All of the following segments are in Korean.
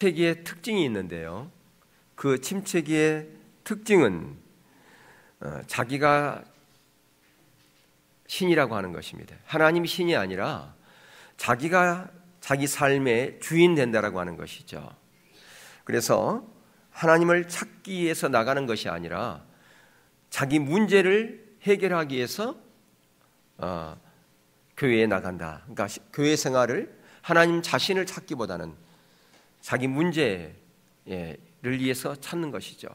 침체기의 특징이 있는데요. 그 침체기의 특징은 자기가 신이라고 하는 것입니다. 하나님이 신이 아니라 자기가 자기 삶의 주인 된다라고 하는 것이죠. 그래서 하나님을 찾기 위해서 나가는 것이 아니라 자기 문제를 해결하기 위해서 교회에 나간다. 그러니까 교회 생활을 하나님 자신을 찾기보다는 자기 문제를 위해서 찾는 것이죠.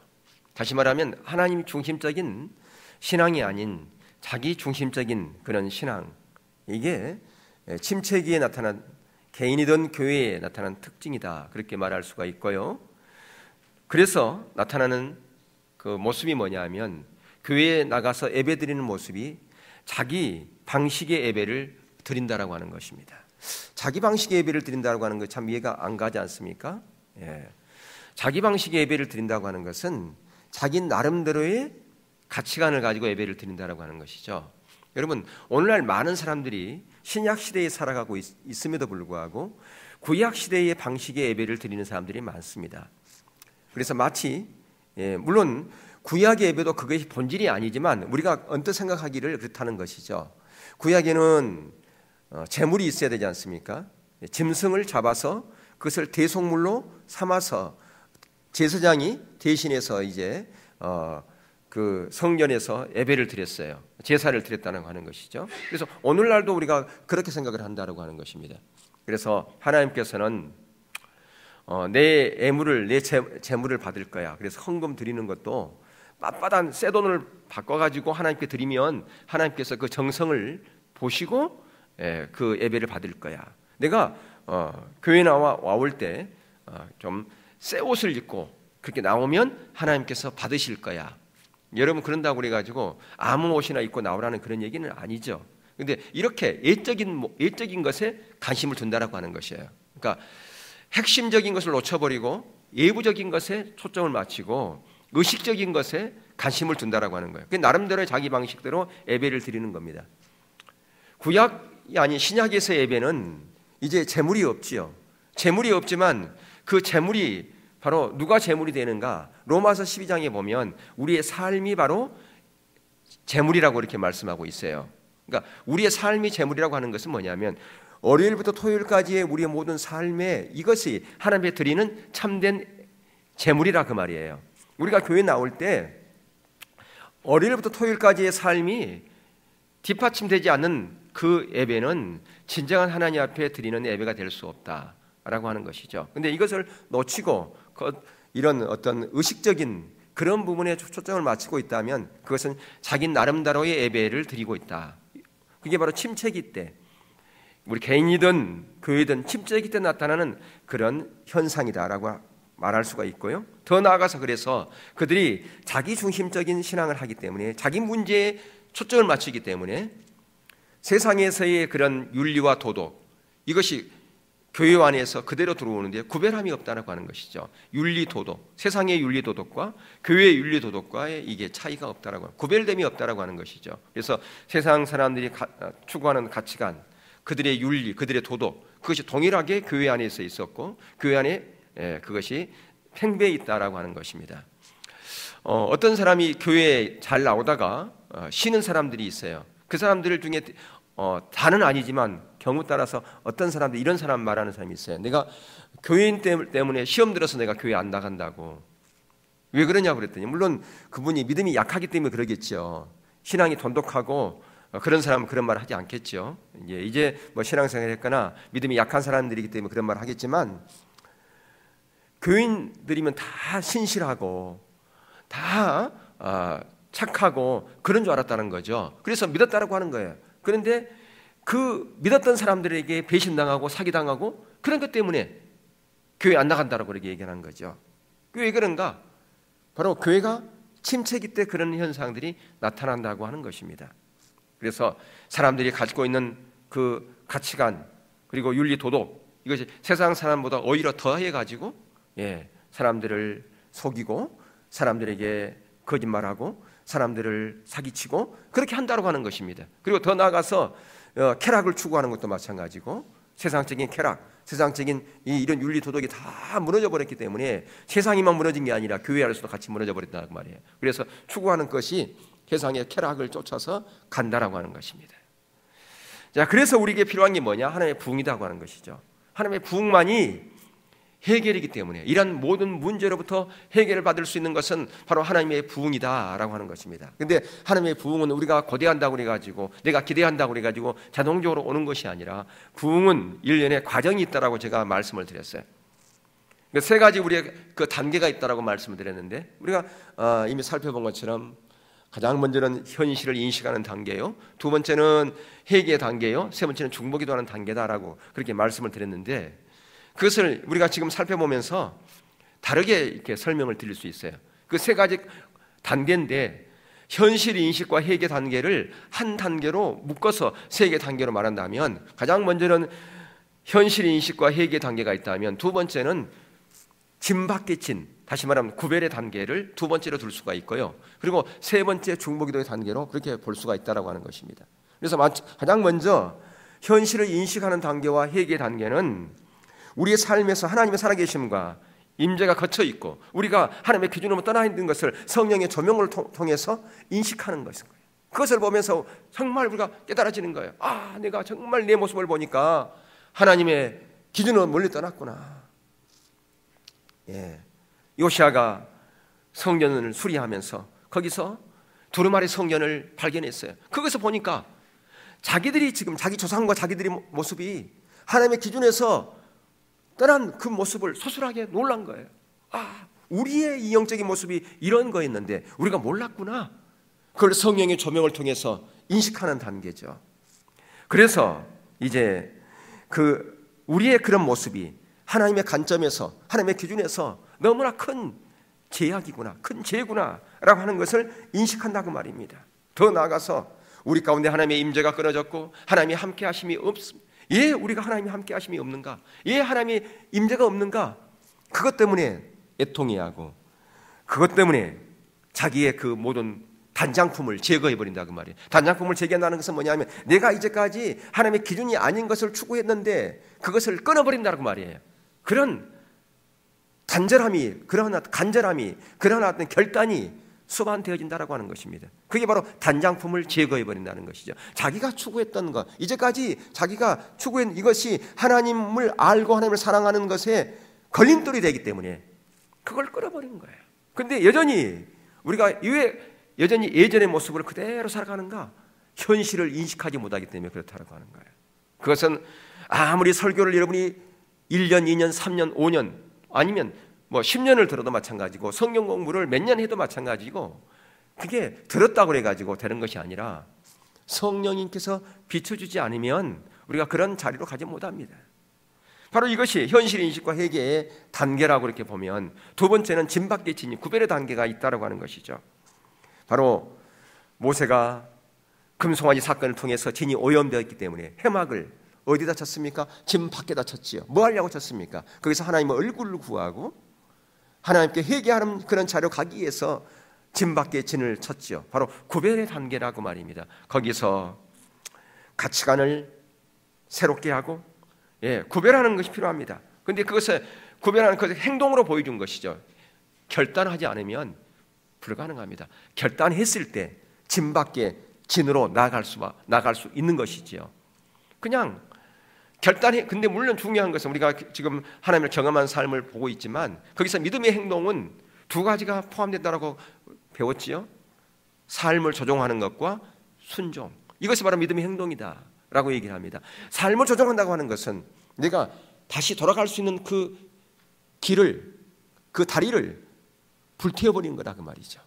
다시 말하면 하나님 중심적인 신앙이 아닌 자기 중심적인 그런 신앙, 이게 침체기에 나타난, 개인이든 교회에 나타난 특징이다, 그렇게 말할 수가 있고요. 그래서 나타나는 그 모습이 뭐냐면 교회에 나가서 예배드리는 모습이 자기 방식의 예배를 드린다라고 하는 것입니다. 자기 방식의 예배를 드린다고 하는 것 참 이해가 안 가지 않습니까? 자기 방식의 예배를 드린다고 하는 것은 자기 나름대로의 가치관을 가지고 예배를 드린다고 하는 것이죠. 여러분, 오늘날 많은 사람들이 신약 시대에 살아가고 있음에도 불구하고 구약 시대의 방식의 예배를 드리는 사람들이 많습니다. 그래서 마치 물론 구약의 예배도 그것이 본질이 아니지만 우리가 언뜻 생각하기를 그렇다는 것이죠. 구약에는 제물이 있어야 되지 않습니까? 짐승을 잡아서 그것을 대속물로 삼아서 제사장이 대신해서 이제 그 성전에서 예배를 드렸어요. 제사를 드렸다는 하는 것이죠. 그래서 오늘날도 우리가 그렇게 생각을 한다고 하는 것입니다. 그래서 하나님께서는 내 예물을, 내 제물을 받을 거야. 그래서 헌금 드리는 것도 빳빳한 새 돈을 바꿔가지고 하나님께 드리면 하나님께서 그 정성을 보시고 그 예배를 받을 거야. 내가 교회 나올 때 좀 새 옷을 입고 그렇게 나오면 하나님께서 받으실 거야. 여러분, 그런다고 그래가지고 아무 옷이나 입고 나오라는 그런 얘기는 아니죠. 근데 이렇게 예적인 것에 관심을 둔다라고 하는 것이에요. 그러니까 핵심적인 것을 놓쳐버리고 예부적인 것에 초점을 맞추고 의식적인 것에 관심을 둔다라고 하는 거예요. 나름대로 자기 방식대로 예배를 드리는 겁니다. 구약이 아닌 신약에서의 예배는 이제 제물이 없지요. 제물이 없지만 그 제물이 바로 누가 제물이 되는가? 로마서 12장에 보면 우리의 삶이 바로 제물이라고 이렇게 말씀하고 있어요. 그러니까 우리의 삶이 제물이라고 하는 것은 뭐냐면 월요일부터 토요일까지의 우리의 모든 삶에 이것이 하나님께 드리는 참된 제물이라 그 말이에요. 우리가 교회 나올 때 월요일부터 토요일까지의 삶이 뒷받침되지 않는 그 예배는 진정한 하나님 앞에 드리는 예배가 될 수 없다라고 하는 것이죠. 근데 이것을 놓치고 이런 어떤 의식적인 그런 부분에 초점을 맞추고 있다면 그것은 자기 나름대로의 예배를 드리고 있다. 그게 바로 침체기 때, 우리 개인이든 교회든 침체기 때 나타나는 그런 현상이다라고 말할 수가 있고요. 더 나아가서 그래서 그들이 자기 중심적인 신앙을 하기 때문에 자기 문제에 초점을 맞추기 때문에 세상에서의 그런 윤리와 도덕, 이것이 교회 안에서 그대로 들어오는데 구별함이 없다라고 하는 것이죠. 윤리 도덕, 세상의 윤리 도덕과 교회의 윤리 도덕과의 이게 차이가 없다라고, 구별됨이 없다라고 하는 것이죠. 그래서 세상 사람들이 추구하는 가치관, 그들의 윤리, 그들의 도덕, 그것이 동일하게 교회 안에서 있었고 교회 안에 그것이 팽배해 있다라고 하는 것입니다. 어떤 사람이 교회에 잘 나오다가 쉬는 사람들이 있어요. 그 사람들 중에 다는 아니지만 경우 따라서 어떤 사람들, 이런 사람 말하는 사람이 있어요. 내가 교회인 때문에 시험 들어서 내가 교회 안 나간다고. 왜 그러냐고 그랬더니 물론 그분이 믿음이 약하기 때문에 그러겠죠. 신앙이 돈독하고 그런 사람은 그런 말을 하지 않겠죠. 이제 뭐 신앙생활을 했거나 믿음이 약한 사람들이기 때문에 그런 말을 하겠지만 교인들이면 다 신실하고 다 착하고 그런 줄 알았다는 거죠. 그래서 믿었다라고 하는 거예요. 그런데 그 믿었던 사람들에게 배신당하고 사기당하고 그런 것 때문에 교회 안 나간다라고 그렇게 얘기하는 거죠. 왜 그런가? 바로 교회가 침체기 때 그런 현상들이 나타난다고 하는 것입니다. 그래서 사람들이 가지고 있는 그 가치관 그리고 윤리 도덕, 이것이 세상 사람보다 오히려 더해가지고 사람들을 속이고 사람들에게 거짓말하고 사람들을 사기치고 그렇게 한다고 하는 것입니다. 그리고 더 나아가서 쾌락을 추구하는 것도 마찬가지고 세상적인 쾌락, 세상적인 이런 윤리 도덕이 다 무너져 버렸기 때문에 세상이만 무너진 게 아니라 교회 안에서도 같이 무너져 버렸다는 말이에요. 그래서 추구하는 것이 세상의 쾌락을 쫓아서 간다라고 하는 것입니다. 자, 그래서 우리에게 필요한 게 뭐냐? 하나님의 부흥이라고 하는 것이죠. 하나님의 부흥만이 해결이기 때문에 이런 모든 문제로부터 해결을 받을 수 있는 것은 바로 하나님의 부흥이다라고 하는 것입니다. 근데 하나님의 부흥은 우리가 고대한다고 그래가지고 내가 기대한다고 그래가지고 자동적으로 오는 것이 아니라 부흥은 일련의 과정이 있다라고 제가 말씀을 드렸어요. 세 가지 우리의 그 단계가 있다라고 말씀을 드렸는데 우리가 이미 살펴본 것처럼 가장 먼저는 현실을 인식하는 단계요, 두 번째는 회개의 단계요, 세 번째는 중보기도하는 단계다라고 그렇게 말씀을 드렸는데 그것을 우리가 지금 살펴보면서 다르게 이렇게 설명을 드릴 수 있어요. 그 세 가지 단계인데 현실 인식과 회개 단계를 한 단계로 묶어서 세 개 단계로 말한다면 가장 먼저는 현실 인식과 회개 단계가 있다면 두 번째는 짐 밖의 진, 다시 말하면 구별의 단계를 두 번째로 둘 수가 있고요. 그리고 세 번째 중보기도의 단계로 그렇게 볼 수가 있다라고 하는 것입니다. 그래서 가장 먼저 현실을 인식하는 단계와 회개 단계는 우리의 삶에서 하나님의 살아계심과 임재가 거쳐 있고 우리가 하나님의 기준으로 떠나 있는 것을 성령의 조명을 통해서 인식하는 것인 거예요. 그것을 보면서 정말 우리가 깨달아지는 거예요. 아, 내가 정말 내 모습을 보니까 하나님의 기준으로 멀리 떠났구나. 예, 요시아가 성전을 수리하면서 거기서 두루마리 성전을 발견했어요. 거기서 보니까 자기들이 지금 자기 조상과 자기들의 모습이 하나님의 기준에서 떠난 그 모습을 소술하게 놀란 거예요. 아, 우리의 이 영적인 모습이 이런 거였는데 우리가 몰랐구나. 그걸 성령의 조명을 통해서 인식하는 단계죠. 그래서 이제 우리의 그런 모습이 하나님의 관점에서 하나님의 기준에서 너무나 큰 제약이구나, 큰 죄구나 라고 하는 것을 인식한다고 말입니다. 더 나아가서 우리 가운데 하나님의 임재가 끊어졌고 하나님의 함께 하심이 없습니다. 예, 우리가 하나님의 함께 하심이 없는가? 예, 하나님의 임재가 없는가? 그것 때문에 애통해하고 그것 때문에 자기의 그 모든 단장품을 제거해버린다고 말이에요. 단장품을 제거한다는 것은 뭐냐면 내가 이제까지 하나님의 기준이 아닌 것을 추구했는데 그것을 끊어버린다고 말이에요. 그런 간절함이, 그러한 어떤 결단이 수반되어진다라고 하는 것입니다. 그게 바로 단장품을 제거해버린다는 것이죠. 자기가 추구했던 것, 이제까지 자기가 추구한 이것이 하나님을 알고 하나님을 사랑하는 것에 걸림돌이 되기 때문에 그걸 끊어버리는 거예요. 그런데 여전히 우리가 여전히 예전의 모습을 그대로 살아가는가? 현실을 인식하지 못하기 때문에 그렇다고 하는 거예요. 그것은 아무리 설교를 여러분이 1년, 2년, 3년, 5년 아니면 10년을 들어도 마찬가지고 성경 공부를 몇 년 해도 마찬가지고 그게 들었다고 해가지고 되는 것이 아니라 성령님께서 비춰주지 않으면 우리가 그런 자리로 가지 못합니다. 바로 이것이 현실 인식과 회개의 단계라고 이렇게 보면 두 번째는 짐 밖의 진이 구별의 단계가 있다고 하는 것이죠. 바로 모세가 금송아지 사건을 통해서 진이 오염되었기 때문에 해막을 어디다 쳤습니까? 짐 밖에다 쳤지요. 뭐 하려고 쳤습니까? 거기서 하나님의 얼굴을 구하고 하나님께 회개하는 그런 자리로 가기 위해서 짐 밖에 진을 쳤지요. 바로 구별의 단계라고 말입니다. 거기서 가치관을 새롭게 하고 구별하는 것이 필요합니다. 그런데 그것을 구별하는 것을 행동으로 보여준 것이죠. 결단하지 않으면 불가능합니다. 결단했을 때 짐 밖에 진으로 나아갈 수 있는 것이지요. 그냥 근데 물론 중요한 것은 우리가 지금 하나님을 경험한 삶을 보고 있지만 거기서 믿음의 행동은 두 가지가 포함된다고 배웠지요. 삶을 조종하는 것과 순종. 이것이 바로 믿음의 행동이다 라고 얘기를 합니다. 삶을 조종한다고 하는 것은 내가 다시 돌아갈 수 있는 그 길을, 그 다리를 불태워버리는 거다 그 말이죠.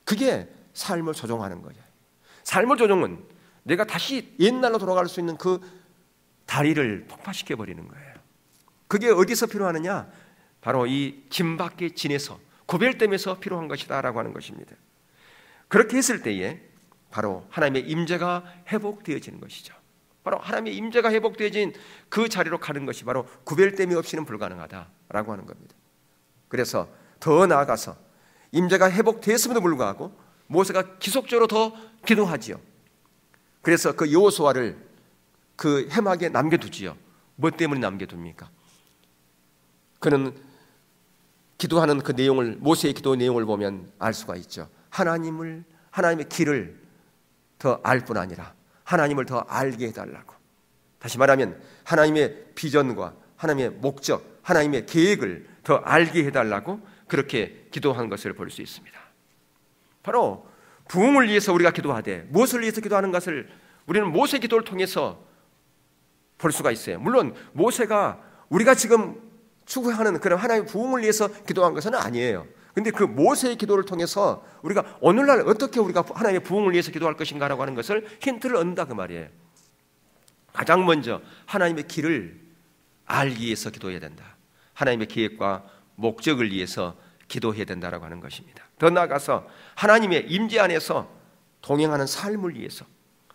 그게 삶을 조종하는 거예요. 삶을 조종은 내가 다시 옛날로 돌아갈 수 있는 그 다리를 폭파시켜버리는 거예요. 그게 어디서 필요하느냐? 바로 이 짐 밖의 진에서, 구별됨에서 필요한 것이다 라고 하는 것입니다. 그렇게 했을 때에 바로 하나님의 임재가 회복되어지는 것이죠. 바로 하나님의 임재가 회복되어진 그 자리로 가는 것이 바로 구별됨이 없이는 불가능하다라고 하는 겁니다. 그래서 더 나아가서 임재가 회복되었음에도 불구하고 모세가 지속적으로 더 기도하지요. 그래서 그 여호수아를 그 해막에 남겨두지요. 뭐 때문에 남겨둡니까? 그는 기도하는 그 내용을, 모세의 기도 내용을 보면 알 수가 있죠. 하나님의 길을 더 알 뿐 아니라 하나님을 더 알게 해달라고. 다시 말하면 하나님의 비전과 하나님의 목적, 하나님의 계획을 더 알게 해달라고 그렇게 기도한 것을 볼 수 있습니다. 바로 부흥을 위해서 우리가 기도하되 무엇을 위해서 기도하는 것을 우리는 모세 기도를 통해서 볼 수가 있어요. 물론 모세가 우리가 지금 추구하는 그런 하나님의 부흥을 위해서 기도한 것은 아니에요. 근데 그 모세의 기도를 통해서 우리가 오늘날 어떻게 우리가 하나님의 부흥을 위해서 기도할 것인가라고 하는 것을 힌트를 얻는다 그 말이에요. 가장 먼저 하나님의 길을 알기 위해서 기도해야 된다. 하나님의 계획과 목적을 위해서 기도해야 된다라고 하는 것입니다. 더 나아가서 하나님의 임재 안에서 동행하는 삶을 위해서,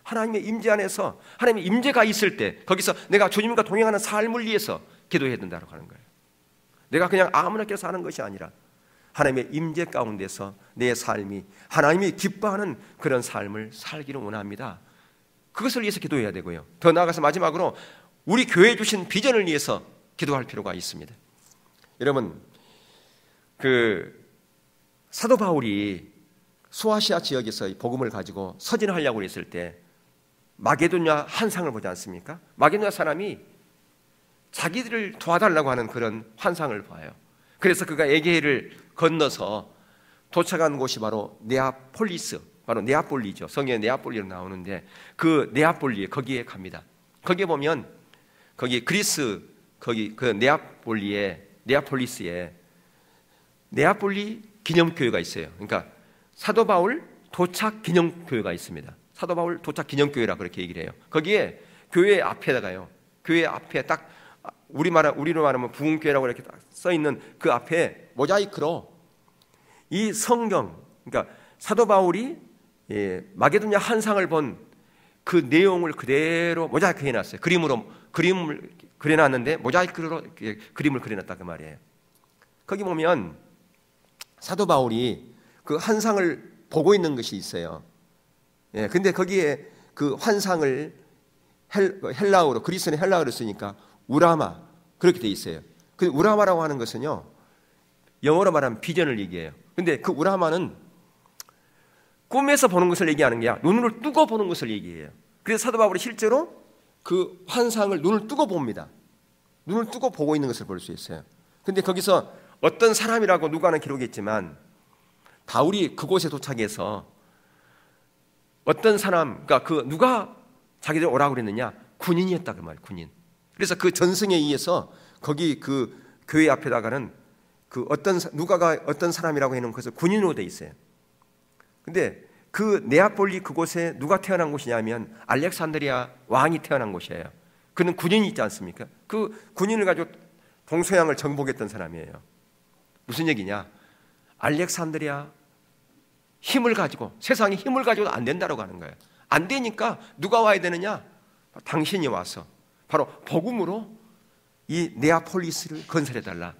하나님의 임재 안에서 하나님의 임재가 있을 때 거기서 내가 주님과 동행하는 삶을 위해서 기도해야 된다고 하는 거예요. 내가 그냥 아무나 껴서 사는 것이 아니라 하나님의 임재 가운데서 내 삶이 하나님이 기뻐하는 그런 삶을 살기를 원합니다. 그것을 위해서 기도해야 되고요. 더 나아가서 마지막으로 우리 교회에 주신 비전을 위해서 기도할 필요가 있습니다. 여러분, 사도 바울이 소아시아 지역에서 복음을 가지고 서진하려고 했을 때 마게도냐 환상을 보지 않습니까? 마게도냐 사람이 자기들을 도와달라고 하는 그런 환상을 봐요. 그래서 그가 에게해를 건너서 도착한 곳이 바로 네아폴리스, 바로 네아폴리죠. 성경에 네아폴리로 나오는데 그 네아폴리에 거기에 갑니다. 거기에 보면 거기 그리스 거기 그 네아폴리스에 네아폴리 기념교회가 있어요. 그러니까 사도 바울 도착 기념교회가 있습니다. 사도 바울 도착 기념교회라 그렇게 얘기를 해요. 거기에 교회 앞에다가요. 교회 앞에 딱 우리로 말하면 부흥교회라고 이렇게 딱 써 있는 그 앞에 모자이크로 이 성경, 그러니까 사도 바울이 마게도냐 환상을 본 그 내용을 그대로 모자이크 해놨어요. 그림을 그려놨는데 모자이크로 그림을 그려놨다 그 말이에요. 거기 보면 사도 바울이 그 환상을 보고 있는 것이 있어요. 근데 거기에 그 환상을 헬라어로, 그리스는 헬라어로 쓰니까 우라마 그렇게 돼 있어요. 그 우라마라고 하는 것은요, 영어로 말하면 비전을 얘기해요. 근데 그 우라마는 꿈에서 보는 것을 얘기하는 게 아니라 눈을 뜨고 보는 것을 얘기해요. 그래서 사도 바울이 실제로 그 환상을 눈을 뜨고 봅니다. 눈을 뜨고 보고 있는 것을 볼 수 있어요. 근데 거기서 어떤 사람이라고 누가는 기록했지만 바울이 그곳에 도착해서 어떤 사람, 그러니까 그 누가 자기들 오라고 그랬느냐? 군인이었다 그 말이에요. 군인. 그래서 그 전승에 의해서 거기 그 교회 앞에다가는 그 누가가 어떤 사람이라고 해놓은 것을 군인으로 돼 있어요. 근데 그 네아폴리 그곳에 누가 태어난 곳이냐면 알렉산드리아 왕이 태어난 곳이에요. 그는 군인이 있지 않습니까? 그 군인을 가지고 동서양을 정복했던 사람이에요. 무슨 얘기냐? 알렉산드리아 힘을 가지고, 세상에 힘을 가지고도 안 된다고 하는 거예요. 안 되니까 누가 와야 되느냐? 당신이 와서 바로 복음으로 이 네아폴리스를 건설해달라.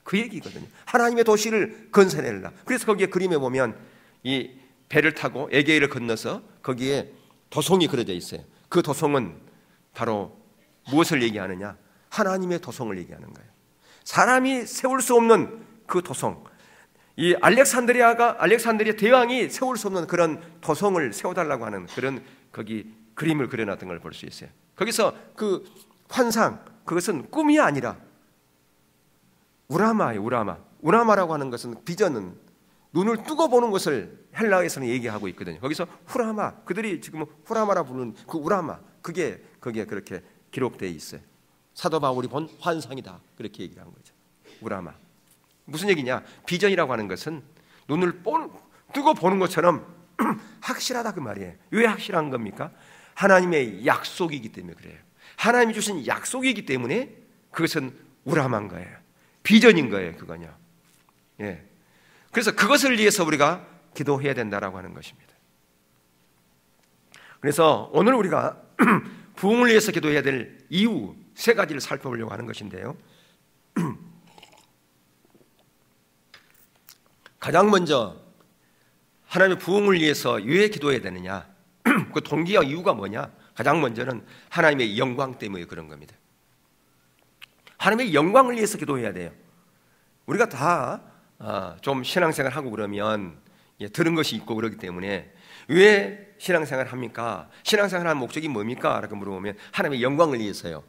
그 얘기거든요. 하나님의 도시를 건설해달라. 그래서 거기에 그림에 보면 이 배를 타고 에게해를 건너서 거기에 도성이 그려져 있어요. 그 도성은 바로 무엇을 얘기하느냐? 하나님의 도성을 얘기하는 거예요. 사람이 세울 수 없는 그 도성, 이 알렉산드리아 대왕이 세울 수 없는 그런 도성을 세워달라고 하는 그런 거기 그림을 그려놨던 걸 볼 수 있어요. 거기서 그 환상, 그것은 꿈이 아니라 우라마예요. 우라마라고 하는 것은 비전은 눈을 뜨고 보는 것을 헬라어에서는 얘기하고 있거든요. 거기서 후라마, 그들이 지금 후라마라 부르는 그 우라마, 그게 거기에 그렇게 기록되어 있어요. 사도 바울이 본 환상이다, 그렇게 얘기를 한 거죠. 우라마. 무슨 얘기냐? 비전이라고 하는 것은 눈을 뜨고 보는 것처럼 확실하다 그 말이에요. 왜 확실한 겁니까? 하나님의 약속이기 때문에 그래요. 하나님이 주신 약속이기 때문에 그것은 우람한 거예요. 비전인 거예요, 그거냐. 예. 그래서 그것을 위해서 우리가 기도해야 된다라고 하는 것입니다. 그래서 오늘 우리가 부흥을 위해서 기도해야 될 이유 세 가지를 살펴보려고 하는 것인데요. 가장 먼저 하나님의 부흥을 위해서 왜 기도해야 되느냐? 그 동기와 이유가 뭐냐? 가장 먼저는 하나님의 영광 때문에 그런 겁니다. 하나님의 영광을 위해서 기도해야 돼요. 우리가 다 좀 신앙생활 하고 그러면 들은 것이 있고 그러기 때문에 왜 신앙생활 합니까? 신앙생활 하는 목적이 뭡니까? 라고 물어보면 하나님의 영광을 위해서요.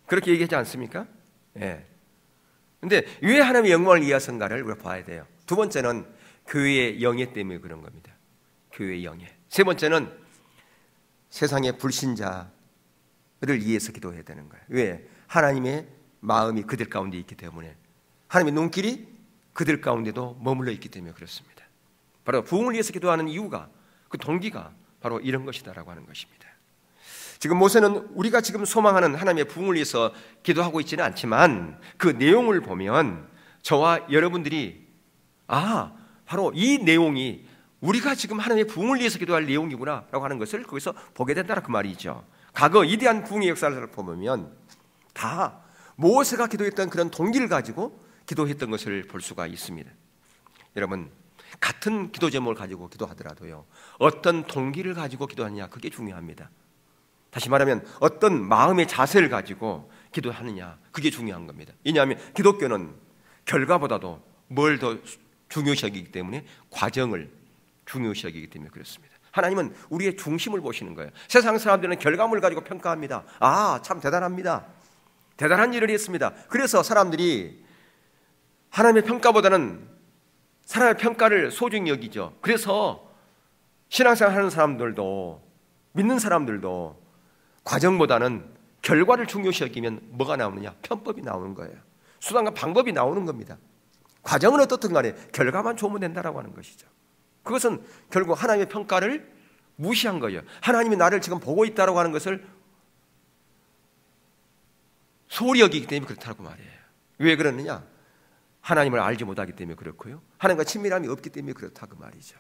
그렇게 얘기하지 않습니까? 예. 근데 왜 하나님의 영광을 위해서인가를 우리가 봐야 돼요. 두 번째는 교회의 영예 때문에 그런 겁니다. 교회의 영예. 세 번째는 세상의 불신자를 위해서 기도해야 되는 거예요. 왜? 하나님의 마음이 그들 가운데 있기 때문에, 하나님의 눈길이 그들 가운데도 머물러 있기 때문에 그렇습니다. 바로 부흥을 위해서 기도하는 이유가, 그 동기가 바로 이런 것이다라고 하는 것입니다. 지금 모세는 우리가 지금 소망하는 하나님의 부흥을 위해서 기도하고 있지는 않지만 그 내용을 보면 저와 여러분들이 바로 이 내용이 우리가 지금 하나님의 부흥을 위해서 기도할 내용이구나 라고 하는 것을 거기서 보게 된다는 그 말이죠. 과거 위대한 부흥의 역사를 보면 다 모세가 기도했던 그런 동기를 가지고 기도했던 것을 볼 수가 있습니다. 여러분, 같은 기도 제목을 가지고 기도하더라도요, 어떤 동기를 가지고 기도하느냐, 그게 중요합니다. 다시 말하면 어떤 마음의 자세를 가지고 기도하느냐, 그게 중요한 겁니다. 왜냐하면 기독교는 결과보다도 뭘 더 중요시 여기기 때문에, 과정을 중요시 여기기 때문에 그렇습니다. 하나님은 우리의 중심을 보시는 거예요. 세상 사람들은 결과물을 가지고 평가합니다. 참 대단합니다. 대단한 일을 했습니다. 그래서 사람들이 하나님의 평가보다는 사람의 평가를 소중히 여기죠. 그래서 신앙생활 하는 사람들도, 믿는 사람들도 과정보다는 결과를 중요시 여기면 뭐가 나오느냐? 편법이 나오는 거예요. 수단과 방법이 나오는 겁니다. 과정은 어떻든 간에 결과만 좋으면 된다라고 하는 것이죠. 그것은 결국 하나님의 평가를 무시한 거예요. 하나님이 나를 지금 보고 있다라고 하는 것을 소홀히 여기기 때문에 그렇다고 말이에요. 왜 그러느냐? 하나님을 알지 못하기 때문에 그렇고요, 하나님과 친밀함이 없기 때문에 그렇다고 말이죠.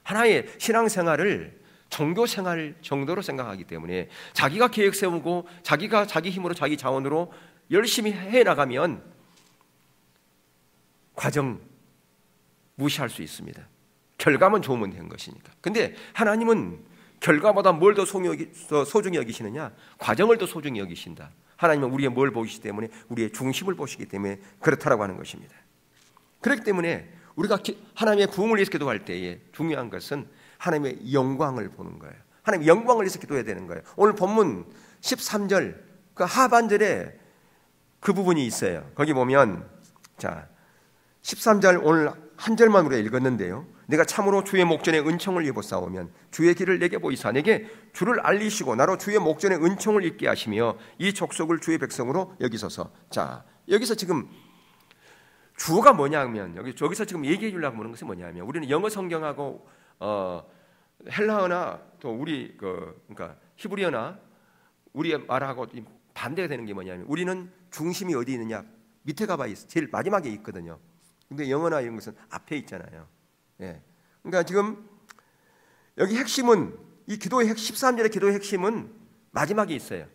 하나의 신앙생활을 종교생활 정도로 생각하기 때문에 자기가 계획 세우고 자기가 자기 힘으로 자기 자원으로 열심히 해나가면 과정 무시할 수 있습니다. 결과만 좋으면 된 것이니까. 근데 하나님은 결과보다 뭘 더 소중히 여기시느냐? 과정을 더 소중히 여기신다. 하나님은 우리의 뭘 보시기 때문에, 우리의 중심을 보시기 때문에 그렇다라고 하는 것입니다. 그렇기 때문에 우리가 하나님의 부흥을 위해서 기도할 때에 중요한 것은 하나님의 영광을 보는 거예요. 하나님의 영광을 위해서 기도해야 되는 거예요. 오늘 본문 13절 그 하반절에 그 부분이 있어요. 거기 보면 13절 오늘 한 절만 우리가 읽었는데요, 내가 참으로 주의 목전에 은총을 입어싸우면 주의 길을 내게 보이사 내게 주를 알리시고 나로 주의 목전에 은총을 입게 하시며 이 족속을 주의 백성으로 여기소서. 여기서 지금 주어가 뭐냐면 여기서 지금 얘기해 주려고 하는 것은 뭐냐면, 우리는 영어 성경하고 헬라어나 또 우리 그러니까 히브리어나 우리의 말하고 반대가 되는 게 뭐냐면, 우리는 중심이 어디 있느냐? 밑에 가봐 있어. 제일 마지막에 있거든요. 근데 영어나 이런 것은 앞에 있잖아요. 예. 그러니까 지금 여기 핵심은, 이 기도의 13절의 기도의 핵심은 마지막에 있어요.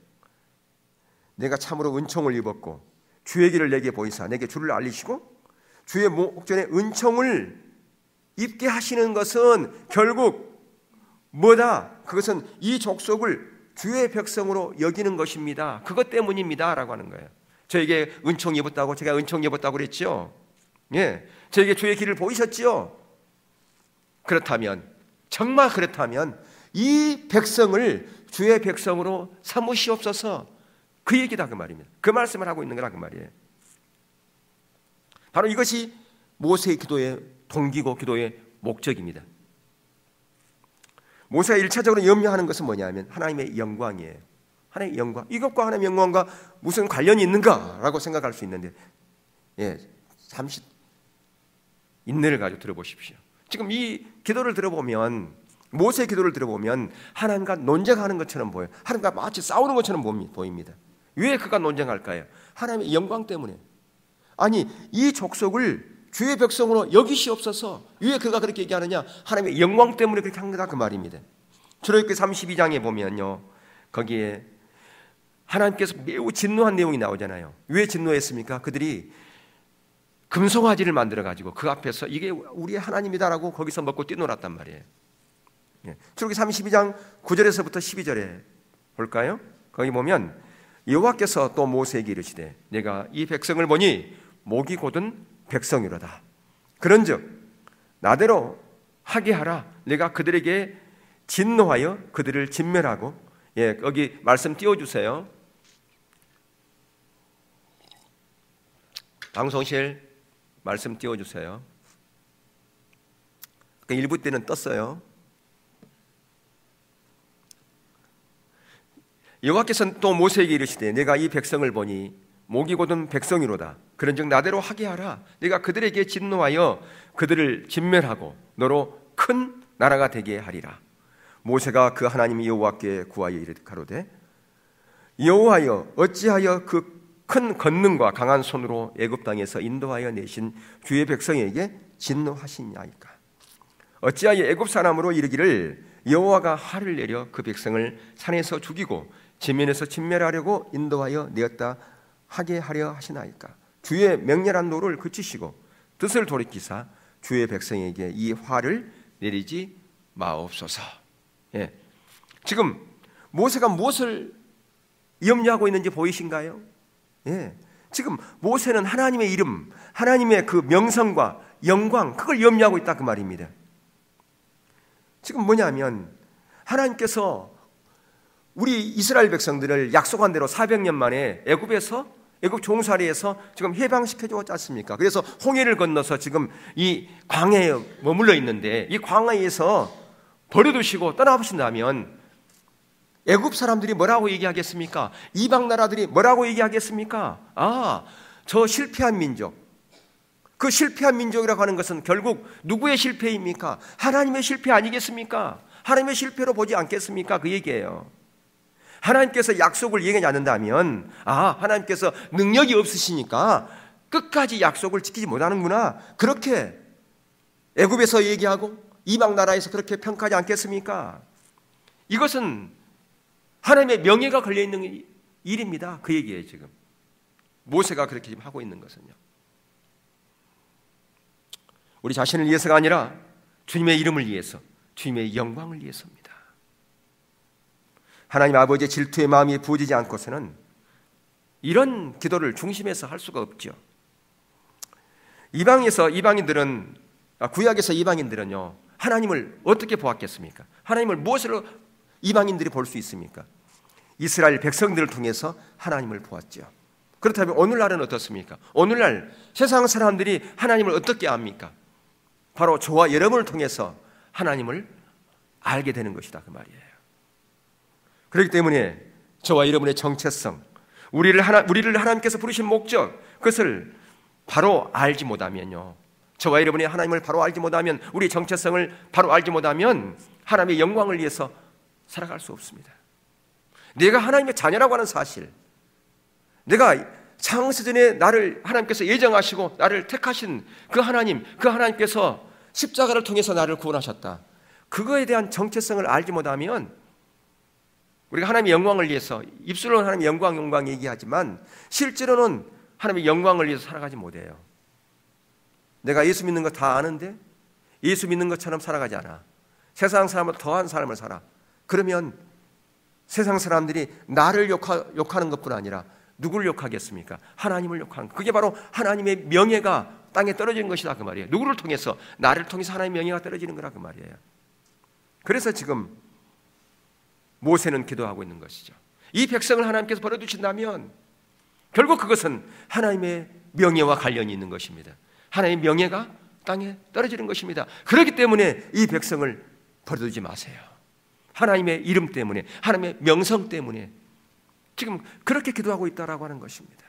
내가 참으로 은총을 입었고 주의 길을 내게 보이사 내게 주를 알리시고 주의 목전에 은총을 입게 하시는 것은 결국 뭐다? 그것은 이 족속을 주의 백성으로 여기는 것입니다. 그것 때문입니다 라고 하는 거예요. 저에게 은총 입었다고, 제가 은총 입었다고 그랬죠. 예, 저에게 주의 길을 보이셨죠. 그렇다면, 정말 그렇다면 이 백성을 주의 백성으로 삼으시옵소서, 그 얘기다 그 말입니다. 그 말씀을 하고 있는 거라 그 말이에요. 바로 이것이 모세의 기도의 동기고 기도의 목적입니다. 모세가 1차적으로 염려하는 것은 뭐냐면 하나님의 영광이에요. 하나님의 영광, 이것과 하나님의 영광과 무슨 관련이 있는가라고 생각할 수 있는데, 잠시 인내를 가지고 들어보십시오. 지금 이 기도를 들어보면, 모세의 기도를 들어보면 하나님과 논쟁하는 것처럼 보여요. 하나님과 마치 싸우는 것처럼 보입니다. 왜 그가 논쟁할까요? 하나님의 영광 때문에. 아니, 이 족속을 주의 백성으로 여기시옵소서. 왜 그가 그렇게 얘기하느냐? 하나님의 영광 때문에 그렇게 한 거다 그 말입니다. 출애굽기 32장에 보면요, 거기에 하나님께서 매우 진노한 내용이 나오잖아요. 왜 진노했습니까? 그들이 금송아지를 만들어가지고 그 앞에서 이게 우리의 하나님이다라고 거기서 먹고 뛰놀았단 말이에요. 출애굽기 32장 9절에서부터 12절에 볼까요? 거기 보면 여호와께서 또 모세에게 이르시되 내가 이 백성을 보니 목이 곧은 백성이로다. 그런즉 나대로 하게 하라. 내가 그들에게 진노하여 그들을 진멸하고. 여기 말씀 띄워주세요. 방송실 말씀 띄워주세요. 일부 때는 떴어요. 여호와께서는 또 모세에게 이르시되 내가 이 백성을 보니 목이 곧은 백성이로다. 그런즉 나대로 하게 하라. 내가 그들에게 진노하여 그들을 진멸하고 너로 큰 나라가 되게 하리라. 모세가 그 하나님 여호와께 구하여 이르가로되 여호와여 어찌하여 그 큰 권능과 강한 손으로 애굽 땅에서 인도하여 내신 주의 백성에게 진노하시냐이까. 어찌하여 애굽 사람으로 이르기를 여호와가 화를 내려 그 백성을 산에서 죽이고 지면에서 진멸하려고 인도하여 내었다 하게 하려 하시나이까. 주의 맹렬한 노를 그치시고 뜻을 돌이키사 주의 백성에게 이 화를 내리지 마옵소서. 지금 모세가 무엇을 염려하고 있는지 보이신가요? 지금 모세는 하나님의 이름, 하나님의 그 명성과 영광, 그걸 염려하고 있다 그 말입니다. 지금 뭐냐면 하나님께서 우리 이스라엘 백성들을 약속한 대로 400년 만에 애굽 종살이에서 지금 해방시켜 주었지 않습니까? 그래서 홍해를 건너서 지금 이 광야에 머물러 있는데 이 광야에서 버려두시고 떠나보신다면 애굽 사람들이 뭐라고 얘기하겠습니까? 이방 나라들이 뭐라고 얘기하겠습니까? 저 실패한 민족, 그 실패한 민족이라고 하는 것은 결국 누구의 실패입니까? 하나님의 실패 아니겠습니까? 하나님의 실패로 보지 않겠습니까? 그 얘기예요. 하나님께서 약속을 얘기하지 않는다면 하나님께서 능력이 없으시니까 끝까지 약속을 지키지 못하는구나, 그렇게 애굽에서 얘기하고 이방 나라에서 그렇게 평가하지 않겠습니까? 이것은 하나님의 명예가 걸려있는 일입니다. 그 얘기예요. 지금 모세가 그렇게 지금 하고 있는 것은요, 우리 자신을 위해서가 아니라 주님의 이름을 위해서, 주님의 영광을 위해서입니다. 하나님 아버지의 질투의 마음이 부어지지 않고서는 이런 기도를 중심에서 할 수가 없죠. 구약에서 이방인들은요, 하나님을 어떻게 보았겠습니까? 하나님을 무엇으로 이방인들이 볼 수 있습니까? 이스라엘 백성들을 통해서 하나님을 보았죠. 그렇다면 오늘날은 어떻습니까? 오늘날 세상 사람들이 하나님을 어떻게 압니까? 바로 저와 여러분을 통해서 하나님을 알게 되는 것이다 그 말이에요. 그렇기 때문에 저와 여러분의 정체성, 우리를 하나님께서 부르신 목적, 그것을 바로 알지 못하면요, 저와 여러분이 하나님을 바로 알지 못하면, 우리 정체성을 바로 알지 못하면 하나님의 영광을 위해서 살아갈 수 없습니다. 내가 하나님의 자녀라고 하는 사실, 내가 창세전에 나를 하나님께서 예정하시고 나를 택하신 그 하나님께서 십자가를 통해서 나를 구원하셨다, 그거에 대한 정체성을 알지 못하면 우리가 하나님의 영광을 위해서 입술로는 하나님의 영광 얘기하지만 실제로는 하나님의 영광을 위해서 살아가지 못해요. 내가 예수 믿는 거 다 아는데 예수 믿는 것처럼 살아가지 않아. 세상 사람보다 더한 삶을 살아. 그러면 세상 사람들이 나를 욕하는 것뿐 아니라 누구를 욕하겠습니까? 하나님을 욕하는 것. 그게 바로 하나님의 명예가 땅에 떨어지는 것이다 그 말이에요. 누구를 통해서? 나를 통해서 하나님의 명예가 떨어지는 거라 그 말이에요. 그래서 지금 모세는 기도하고 있는 것이죠. 이 백성을 하나님께서 버려두신다면 결국 그것은 하나님의 명예와 관련이 있는 것입니다. 하나님의 명예가 땅에 떨어지는 것입니다. 그렇기 때문에 이 백성을 버려두지 마세요. 하나님의 이름 때문에, 하나님의 명성 때문에 지금 그렇게 기도하고 있다라고 하는 것입니다.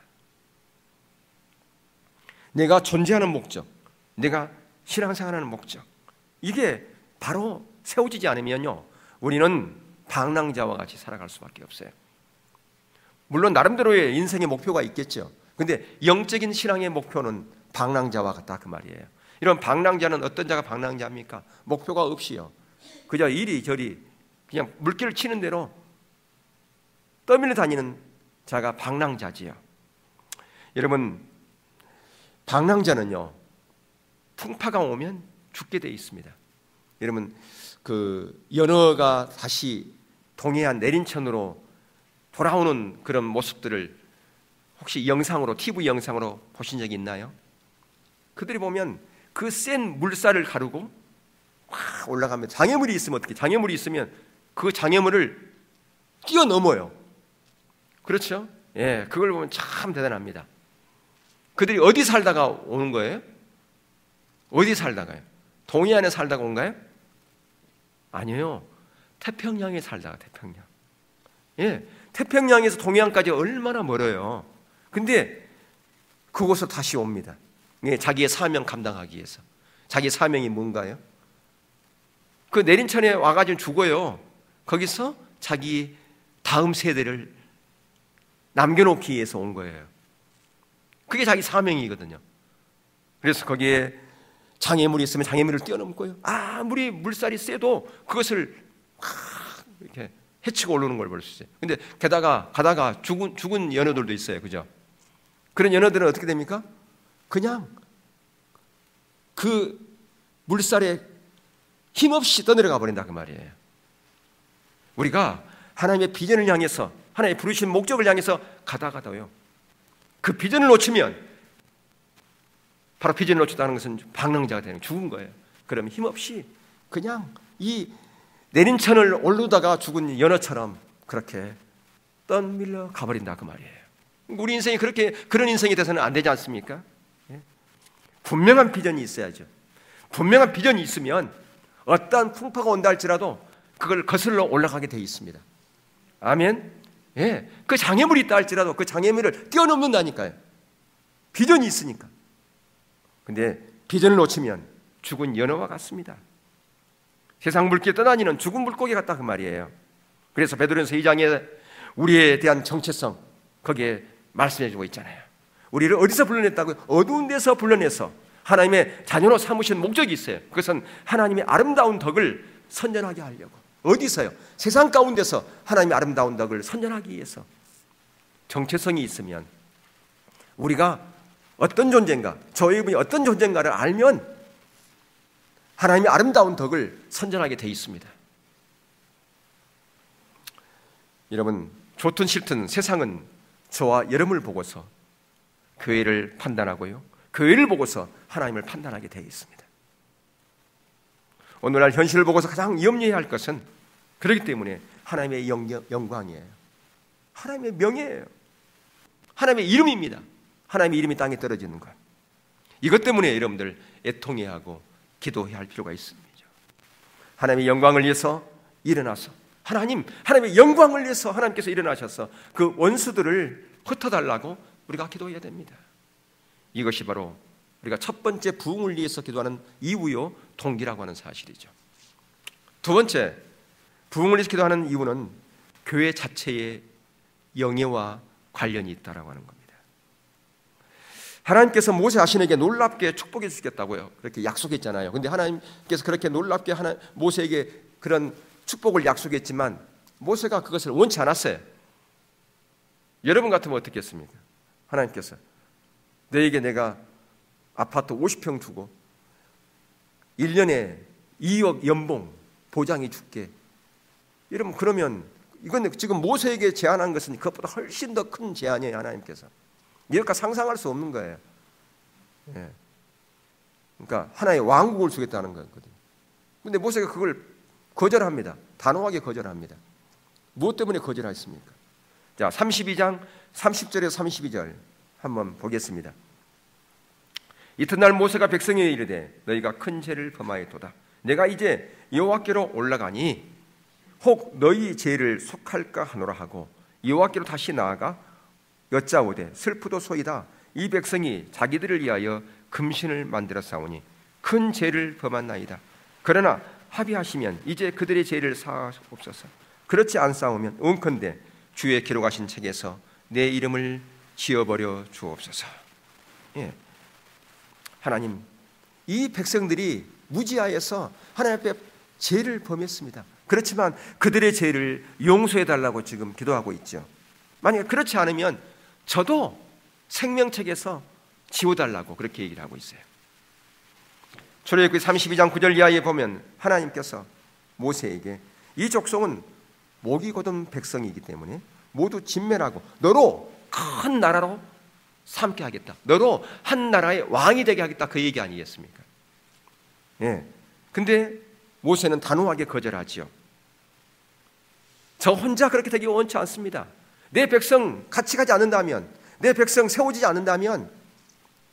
내가 존재하는 목적, 내가 신앙생활하는 목적, 이게 바로 세워지지 않으면요, 우리는 방랑자와 같이 살아갈 수밖에 없어요. 물론 나름대로의 인생의 목표가 있겠죠. 그런데 영적인 신앙의 목표는 방랑자와 같다 그 말이에요. 이런 방랑자는 어떤 자가 방랑자입니까? 목표가 없이요, 그저 이리저리 그냥 물길을 치는 대로 떠밀려 다니는 자가 방랑자지요. 여러분, 방랑자는요, 풍파가 오면 죽게 돼 있습니다. 여러분, 그 연어가 다시 동해안 내린천으로 돌아오는 그런 모습들을 혹시 영상으로, TV 영상으로 보신 적이 있나요? 그들이 보면 그 센 물살을 가르고 확 올라가면, 장애물이 있으면 어떻게, 장애물이 있으면 그 장애물을 뛰어넘어요. 그렇죠? 예, 그걸 보면 참 대단합니다. 그들이 어디 살다가 오는 거예요? 어디 살다가요? 동해안에 살다가 온가요? 아니에요. 태평양에 살다가, 태평양. 예, 태평양에서 동해안까지 얼마나 멀어요. 근데 그곳으로 다시 옵니다. 예, 자기의 사명 감당하기 위해서. 자기 사명이 뭔가요? 그 내린천에 와가지고 죽어요. 거기서 자기 다음 세대를 남겨놓기 위해서 온 거예요. 그게 자기 사명이거든요. 그래서 거기에 장애물이 있으면 장애물을 뛰어넘고요. 아무리 물살이 세도 그것을 이렇게 헤치고 오르는 걸 볼 수 있어요. 근데 게다가 가다가 죽은 연어들도 있어요. 그죠? 그런 연어들은 어떻게 됩니까? 그냥 그 물살에 힘없이 떠내려가 버린다 그 말이에요. 우리가 하나님의 비전을 향해서, 하나님의 부르신 목적을 향해서 가다가도요, 그 비전을 놓치면, 바로 비전을 놓쳤다는 것은 방랑자가 되는, 죽은 거예요. 그러면 힘없이 그냥 이 내린천을 오르다가 죽은 연어처럼 그렇게 떠밀려 가버린다 그 말이에요. 우리 인생이 그렇게, 그런 인생이 돼서는 안 되지 않습니까? 예? 분명한 비전이 있어야죠. 분명한 비전이 있으면 어떠한 풍파가 온다 할지라도 그걸 거슬러 올라가게 돼 있습니다. 아멘. 예, 그 장애물이 있다 할지라도 그 장애물을 뛰어넘는다니까요. 비전이 있으니까. 근데 비전을 놓치면 죽은 연어와 같습니다. 세상 물길에 떠다니는 죽은 물고기 같다 그 말이에요. 그래서 베드로전서 2장에 우리에 대한 정체성 거기에 말씀해 주고 있잖아요. 우리를 어디서 불러냈다고요? 어두운 데서 불러내서 하나님의 자녀로 삼으신 목적이 있어요. 그것은 하나님의 아름다운 덕을 선전하게 하려고. 어디서요? 세상 가운데서 하나님의 아름다운 덕을 선전하기 위해서. 정체성이 있으면, 우리가 어떤 존재인가, 저의 분이 어떤 존재인가를 알면 하나님의 아름다운 덕을 선전하게 돼 있습니다. 여러분, 좋든 싫든 세상은 저와 여러분을 보고서 교회를 판단하고요, 교회를 보고서 하나님을 판단하게 되어 있습니다. 오늘날 현실을 보고서 가장 염려해야 할 것은, 그렇기 때문에 하나님의 영광이에요. 하나님의 명예예요. 하나님의 이름입니다. 하나님의 이름이 땅에 떨어지는 것. 이것 때문에 여러분들 애통해야 하고 기도해야 할 필요가 있습니다. 하나님의 영광을 위해서 일어나서, 하나님의 영광을 위해서 하나님께서 일어나셔서 그 원수들을 흩어달라고 우리가 기도해야 됩니다. 이것이 바로 우리가 첫 번째 부흥을 위해서 기도하는 이유요, 동기라고 하는 사실이죠. 두 번째, 부흥을 위해서 기도하는 이유는 교회 자체의 영예와 관련이 있다라고 하는 겁니다. 하나님께서 모세 자신에게 놀랍게 축복해 주시겠다고요, 그렇게 약속했잖아요. 그런데 하나님께서 그렇게 놀랍게 모세에게 그런 축복을 약속했지만 모세가 그것을 원치 않았어요. 여러분 같으면 어떻겠습니까? 하나님께서 너에게 내가 아파트 50평 주고 1년에 2억 연봉 보장해 줄게. 여러분, 그러면 이건 지금 모세에게 제안한 것은 그것보다 훨씬 더 큰 제안이에요. 하나님께서 이렇게 상상할 수 없는 거예요. 예. 그러니까 하나의 왕국을 주겠다는 거였거든요. 그런데 모세가 그걸 거절합니다. 단호하게 거절합니다. 무엇 때문에 거절했습니까? 자, 32장 30절에서 32절 한번 보겠습니다. 이튿날 모세가 백성에게 이르되 너희가 큰 죄를 범하였도다. 내가 이제 여호와께로 올라가니 혹 너희 죄를 속할까 하노라 하고 여호와께로 다시 나아가 여짜오되 슬프도소이다. 이 백성이 자기들을 위하여 금신을 만들어 싸우니 큰 죄를 범한나이다. 그러나 합의하시면 이제 그들의 죄를 사하옵소서. 그렇지 않사오면 온컨대 주의 기록하신 책에서 내 이름을 지워버려 주옵소서. 예. 하나님, 이 백성들이 무지하여서 하나님 앞에 죄를 범했습니다. 그렇지만 그들의 죄를 용서해달라고 지금 기도하고 있죠. 만약에 그렇지 않으면 저도 생명책에서 지워달라고 그렇게 얘기를 하고 있어요. 출애굽기 32장 9절 이하에 보면 하나님께서 모세에게 이 족속은 목이 곧은 백성이기 때문에 모두 진멸하고 너로 큰 나라로 삼게 하겠다. 너로 한 나라의 왕이 되게 하겠다. 그 얘기 아니겠습니까? 예. 근데 모세는 단호하게 거절하지요. 저 혼자 그렇게 되기 원치 않습니다. 내 백성 같이 가지 않는다면, 내 백성 세워지지 않는다면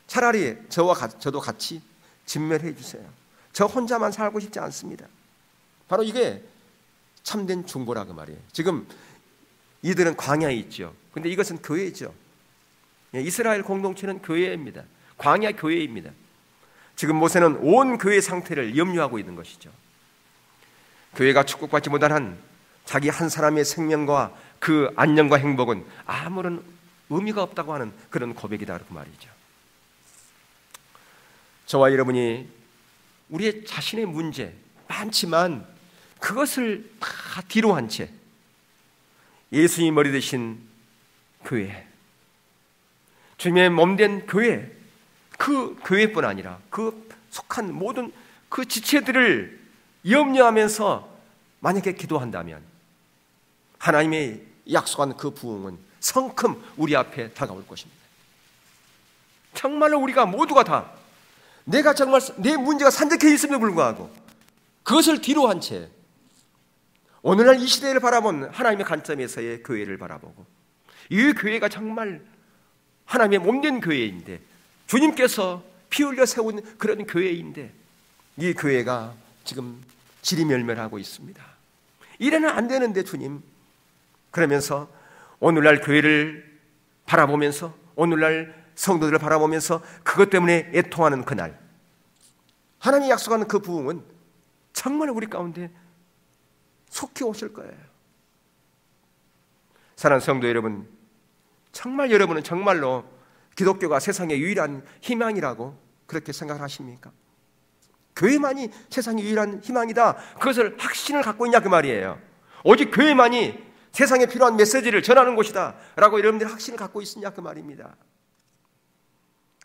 차라리 저도 같이 진멸해 주세요. 저 혼자만 살고 싶지 않습니다. 바로 이게 참된 중보라 그 말이에요. 지금 이들은 광야에 있죠. 근데 이것은 교회죠. 이스라엘 공동체는 교회입니다. 광야 교회입니다. 지금 모세는 온 교회 상태를 염려하고 있는 것이죠. 교회가 축복받지 못한 자기 한 사람의 생명과 그 안녕과 행복은 아무런 의미가 없다고 하는 그런 고백이다 그 말이죠. 저와 여러분이 우리의 자신의 문제 많지만 그것을 다 뒤로 한 채 예수님이 머리 되신 교회, 주님의 몸된 교회, 그 교회뿐 아니라 그 속한 모든 그 지체들을 염려하면서 만약에 기도한다면 하나님의 약속한 그 부흥은 성큼 우리 앞에 다가올 것입니다. 정말로 우리가 모두가 다 내가 정말 내 문제가 산적해 있음에도 불구하고 그것을 뒤로 한 채 오늘날 이 시대를 바라본 하나님의 관점에서의 교회를 바라보고 이 교회가 정말 하나님의 몸된 교회인데 주님께서 피 흘려 세운 그런 교회인데 이 교회가 지금 지리멸멸하고 있습니다. 이래는 안 되는데 주님, 그러면서 오늘날 교회를 바라보면서 오늘날 성도들을 바라보면서 그것 때문에 애통하는 그날 하나님이 약속하는 그 부흥은 정말 우리 가운데 속히 오실 거예요. 사랑하는 성도 여러분, 정말 여러분은 정말로 기독교가 세상의 유일한 희망이라고 그렇게 생각을 하십니까? 교회만이 세상의 유일한 희망이다, 그것을 확신을 갖고 있냐 그 말이에요. 오직 교회만이 세상에 필요한 메시지를 전하는 곳이다 라고 여러분들이 확신을 갖고 있느냐 그 말입니다.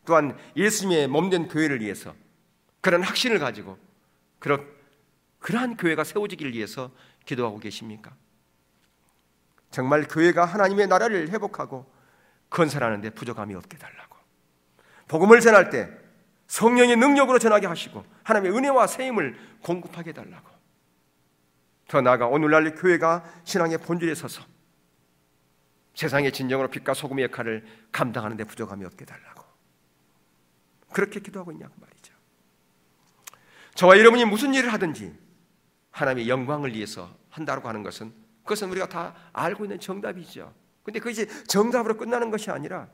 또한 예수님의 몸된 교회를 위해서 그런 확신을 가지고 그러한 교회가 세워지기를 위해서 기도하고 계십니까? 정말 교회가 하나님의 나라를 회복하고 건설하는 데 부족함이 없게 달라고, 복음을 전할 때 성령의 능력으로 전하게 하시고 하나님의 은혜와 세임을 공급하게 달라고, 더 나아가 오늘날 교회가 신앙의 본질에 서서 세상의 진정으로 빛과 소금의 역할을 감당하는 데 부족함이 없게 달라고 그렇게 기도하고 있냐고 말이죠. 저와 여러분이 무슨 일을 하든지 하나님의 영광을 위해서 한다고 하는 것은 그것은 우리가 다 알고 있는 정답이죠. 그런데 그것이 정답으로 끝나는 것이 아니라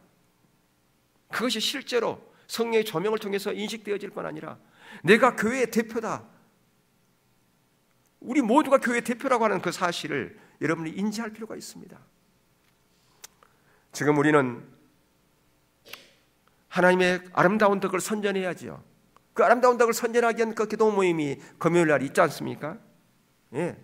그것이 실제로 성령의 조명을 통해서 인식되어질 뿐 아니라 내가 교회의 대표다, 우리 모두가 교회의 대표라고 하는 그 사실을 여러분이 인지할 필요가 있습니다. 지금 우리는 하나님의 아름다운 덕을 선전해야지요. 그 아름다운 덕을 선전하기 위한 그 기도 모임이 금요일 날 있지 않습니까? 예.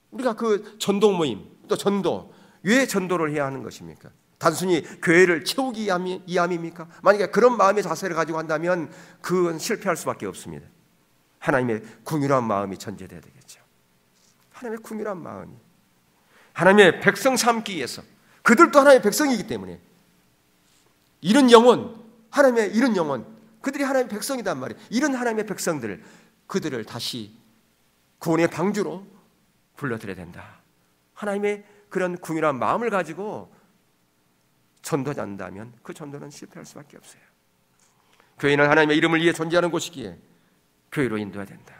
우리가 그 전도 모임, 또 전도, 왜 전도를 해야 하는 것입니까? 단순히 교회를 채우기 위함입니까? 만약에 그런 마음의 자세를 가지고 한다면 그건 실패할 수밖에 없습니다. 하나님의 궁유한 마음이 전제되어야 되겠죠. 하나님의 궁유한 마음이 하나님의 백성 삼기 위해서, 그들도 하나님의 백성이기 때문에 이런 영혼, 하나님의 이런 영혼, 그들이 하나님의 백성이단 말이에요. 이런 하나님의 백성들을, 그들을 다시 구원의 방주로 불러들여야 된다. 하나님의 그런 궁유한 마음을 가지고 전도하지 않는다면 그 전도는 실패할 수밖에 없어요. 교회는 하나님의 이름을 위해 존재하는 곳이기에 교회로 인도해야 된다.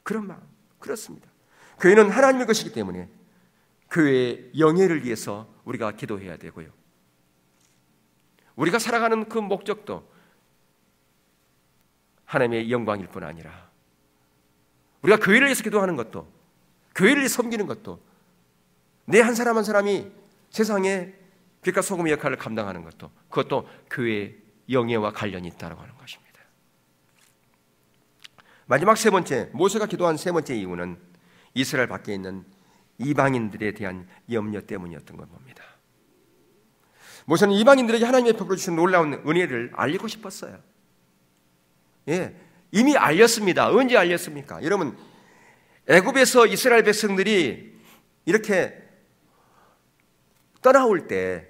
그런 마음, 그렇습니다. 교회는 하나님의 것이기 때문에 교회의 영예를 위해서 우리가 기도해야 되고요. 우리가 살아가는 그 목적도 하나님의 영광일 뿐 아니라 우리가 교회를 위해서 기도하는 것도, 교회를 위해서 섬기는 것도, 내 한 사람 한 사람이 세상에 빛과 소금의 역할을 감당하는 것도, 그것도 교회의 영예와 관련이 있다고 하는 것입니다. 마지막 세 번째, 모세가 기도한 세 번째 이유는 이스라엘 밖에 있는 이방인들에 대한 염려 때문이었던 걸 봅니다. 모세는 이방인들에게 하나님의 베풀어 주신 놀라운 은혜를 알리고 싶었어요. 예, 이미 알렸습니다. 언제 알렸습니까? 여러분, 애굽에서 이스라엘 백성들이 이렇게 떠나올 때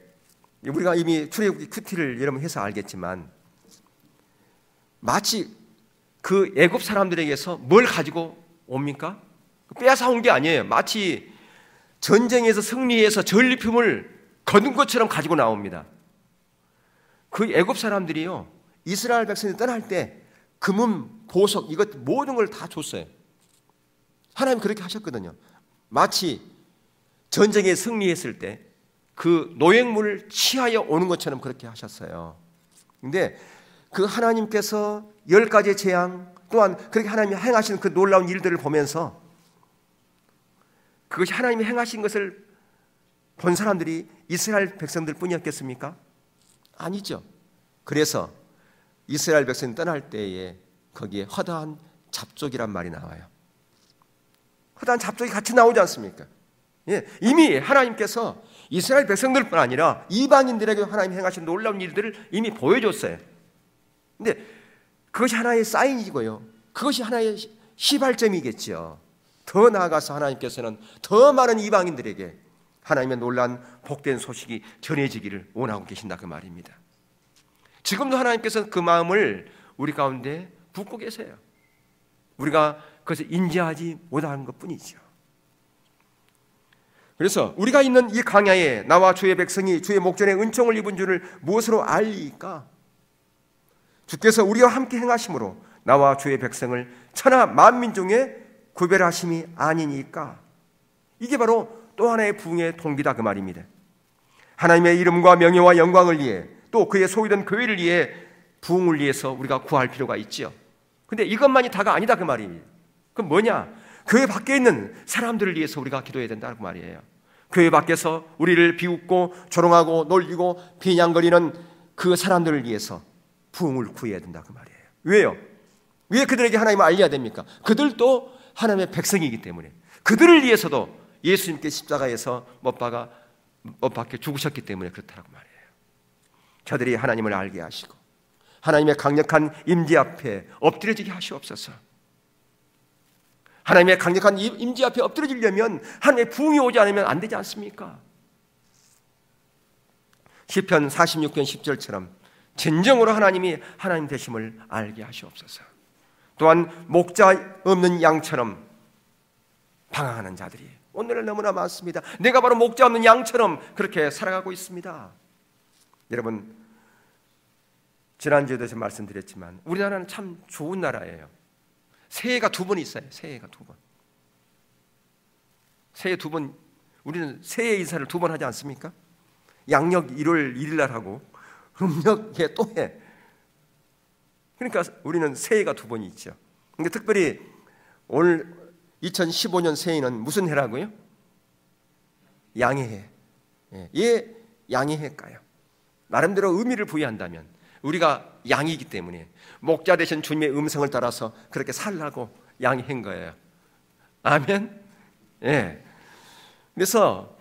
우리가 이미 출애굽기 큐티를 여러분 해서 알겠지만 마치 그 애굽 사람들에게서 뭘 가지고 옵니까? 빼앗아 온 게 아니에요. 마치 전쟁에서 승리해서 전리품을 거둔 것처럼 가지고 나옵니다. 그 애굽 사람들이요, 이스라엘 백성이 떠날 때 금은, 보석, 이것 모든 걸 다 줬어요. 하나님 그렇게 하셨거든요. 마치 전쟁에 승리했을 때 그 노획물을 취하여 오는 것처럼 그렇게 하셨어요. 근데 그 하나님께서 10가지의 재앙, 또한 그렇게 하나님이 행하신 그 놀라운 일들을 보면서 그것이 하나님이 행하신 것을 본 사람들이 이스라엘 백성들 뿐이었겠습니까? 아니죠. 그래서 이스라엘 백성이 떠날 때에 거기에 허다한 잡족이란 말이 나와요. 허다한 잡족이 같이 나오지 않습니까? 예, 이미 하나님께서 이스라엘 백성들뿐 아니라 이방인들에게 하나님이 행하신 놀라운 일들을 이미 보여줬어요. 근데 그것이 하나의 사인이고요, 그것이 하나의 시발점이겠죠. 더 나아가서 하나님께서는 더 많은 이방인들에게 하나님의 놀라운 복된 소식이 전해지기를 원하고 계신다, 그 말입니다. 지금도 하나님께서는 그 마음을 우리 가운데 붓고 계세요. 우리가 그것을 인지하지 못한 것뿐이죠. 그래서 우리가 있는 이 광야에 나와 주의 백성이 주의 목전에 은총을 입은 줄을 무엇으로 알리까? 주께서 우리와 함께 행하심으로 나와 주의 백성을 천하 만민 중에 구별하심이 아니니까. 이게 바로 또 하나의 부흥의 동기다, 그 말입니다. 하나님의 이름과 명예와 영광을 위해, 또 그의 소유된 교회를 위해, 부흥을 위해서 우리가 구할 필요가 있죠. 근데 이것만이 다가 아니다, 그 말입니다. 그럼 뭐냐? 교회 밖에 있는 사람들을 위해서 우리가 기도해야 된다고 말이에요. 교회 밖에서 우리를 비웃고 조롱하고 놀리고 비난거리는 그 사람들을 위해서 부흥을 구해야 된다, 그 말이에요. 왜요? 왜 그들에게 하나님을 알려야 됩니까? 그들도 하나님의 백성이기 때문에, 그들을 위해서도 예수님께 십자가에서 못 박혀 죽으셨기 때문에 그렇다고 말이에요. 저들이 하나님을 알게 하시고 하나님의 강력한 임재 앞에 엎드려지게 하시옵소서. 하나님의 강력한 임재 앞에 엎드려지려면 하나님의 부흥이 오지 않으면 안 되지 않습니까? 시편 46편 10절처럼 진정으로 하나님이 하나님 되심을 알게 하시옵소서. 또한 목자 없는 양처럼 방황하는 자들이 오늘은 너무나 많습니다. 내가 바로 목자 없는 양처럼 그렇게 살아가고 있습니다. 여러분, 지난주에도 제가 말씀드렸지만 우리나라는 참 좋은 나라예요. 새해가 2번 있어요. 새해가 2번. 새해 2번, 우리는 새해 인사를 2번 하지 않습니까? 양력 1월 1일 날 하고 음력에 또 해. 그러니까 우리는 새해가 2번이 있죠. 그러니까 특별히 오늘 2015년 새해는 무슨 해라고요? 양해해. 예, 양해해일까요? 나름대로 의미를 부여한다면 우리가 양이기 때문에 목자 되신 주님의 음성을 따라서 그렇게 살라고 양해한 거예요. 아멘? 예. 그래서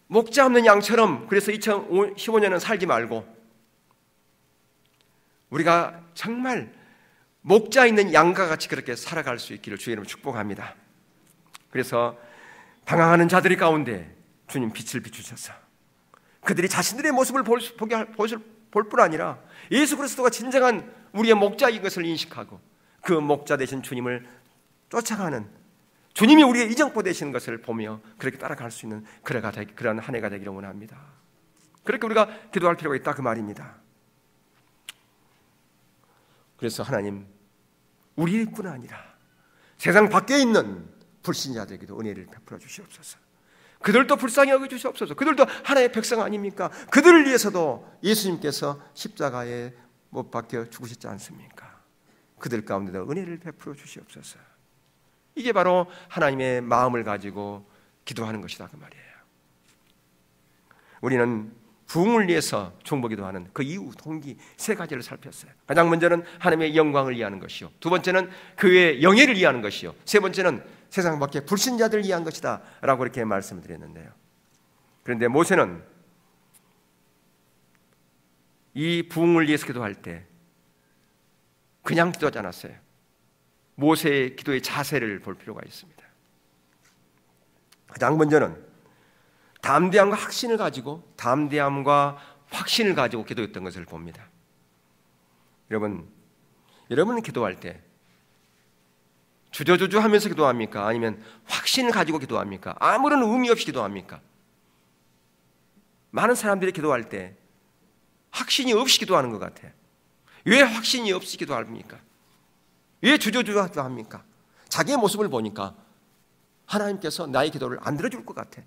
목자 없는 양처럼, 그래서 2015년은 살지 말고 우리가 정말 목자 있는 양과 같이 그렇게 살아갈 수 있기를 주의 이름으로 축복합니다. 그래서 방황하는 자들이 가운데 주님 빛을 비추셔서 그들이 자신들의 모습을 볼 뿐 아니라 예수 그리스도가 진정한 우리의 목자인 것을 인식하고 그 목자 되신 주님을 쫓아가는, 주님이 우리의 이정포 되시는 것을 보며 그렇게 따라갈 수 있는 그런 한 해가 되기를 원합니다. 그렇게 우리가 기도할 필요가 있다, 그 말입니다. 그래서 하나님, 우리뿐 아니라 세상 밖에 있는 불신자들에게도 은혜를 베풀어 주시옵소서. 그들도 불쌍히 여겨 주시옵소서. 그들도 하나의 백성 아닙니까? 그들을 위해서도 예수님께서 십자가에 못 박혀 죽으셨지 않습니까? 그들 가운데도 은혜를 베풀어 주시옵소서. 이게 바로 하나님의 마음을 가지고 기도하는 것이다, 그 말이에요. 우리는 부흥을 위해서 중보기도하는 그 이유, 동기 3가지를 살폈어요. 가장 먼저는 하나님의 영광을 위하는 것이요, 2번째는 교회의 영예를 위하는 것이요, 3번째는 세상 밖에 불신자들을 위한 것이다 라고 이렇게 말씀을 드렸는데요. 그런데 모세는 이 부흥을 위해서 기도할 때 그냥 기도하지 않았어요. 모세의 기도의 자세를 볼 필요가 있습니다. 가장 먼저는 담대함과 확신을 가지고 기도했던 것을 봅니다. 여러분은 기도할 때 주저주저 하면서 기도합니까? 아니면 확신을 가지고 기도합니까? 아무런 의미 없이 기도합니까? 많은 사람들이 기도할 때 확신이 없이 기도하는 것 같아요. 왜 확신이 없이 기도합니까? 왜 주저주저 기도합니까? 자기의 모습을 보니까 하나님께서 나의 기도를 안 들어줄 것 같아.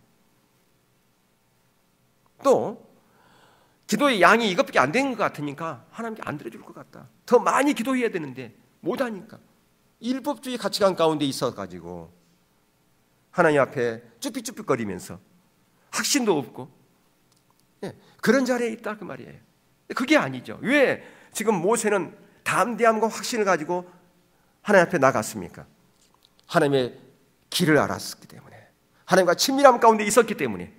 또 기도의 양이 이것밖에 안 되는 것 같으니까 하나님께 안 들어줄 것 같다. 더 많이 기도해야 되는데 못하니까. 율법주의 가치관 가운데 있어가지고 하나님 앞에 쭈삣쭈삣거리면서 확신도 없고 그런 자리에 있다 그 말이에요. 그게 아니죠. 왜 지금 모세는 담대함과 확신을 가지고 하나님 앞에 나갔습니까? 하나님의 길을 알았기 때문에, 하나님과 친밀함 가운데 있었기 때문에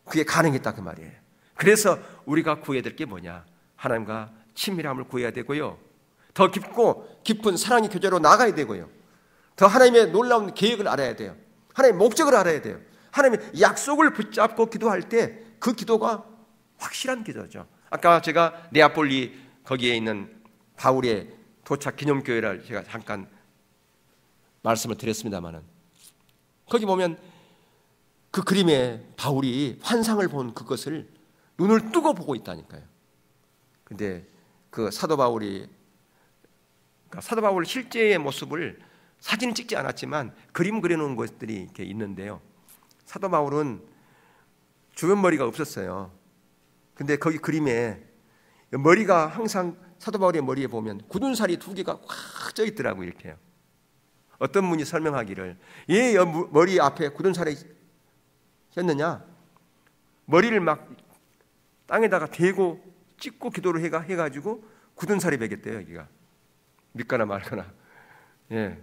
그게 가능했다 그 말이에요. 그래서 우리가 구해야 될 게 뭐냐? 하나님과 친밀함을 구해야 되고요, 더 깊은 사랑의 교제로 나가야 되고요, 더 하나님의 놀라운 계획을 알아야 돼요. 하나님의 목적을 알아야 돼요. 하나님의 약속을 붙잡고 기도할 때 그 기도가 확실한 기도죠. 아까 제가 네아폴리 거기에 있는 바울의 도착 기념교회를 제가 잠깐 말씀을 드렸습니다만은, 거기 보면 그 그림에 바울이 환상을 본 그것을 눈을 뜨고 보고 있다니까요. 근데 그 사도 바울 실제의 모습을 사진을 찍지 않았지만 그림 그려놓은 것들이 이렇게 있는데요. 사도 바울은 주변 머리가 없었어요. 근데 거기 그림에 머리가 항상 사도 바울의 머리에 보면 굳은 살이 2개가 확 쪄 있더라고요. 이렇게요. 어떤 분이 설명하기를, 왜 머리 앞에 굳은 살이 꼈느냐? 머리를 막 땅에다가 대고 찍고 기도를 해가지고 굳은 살이 배겼대요. 여기가 믿거나 말거나. 예.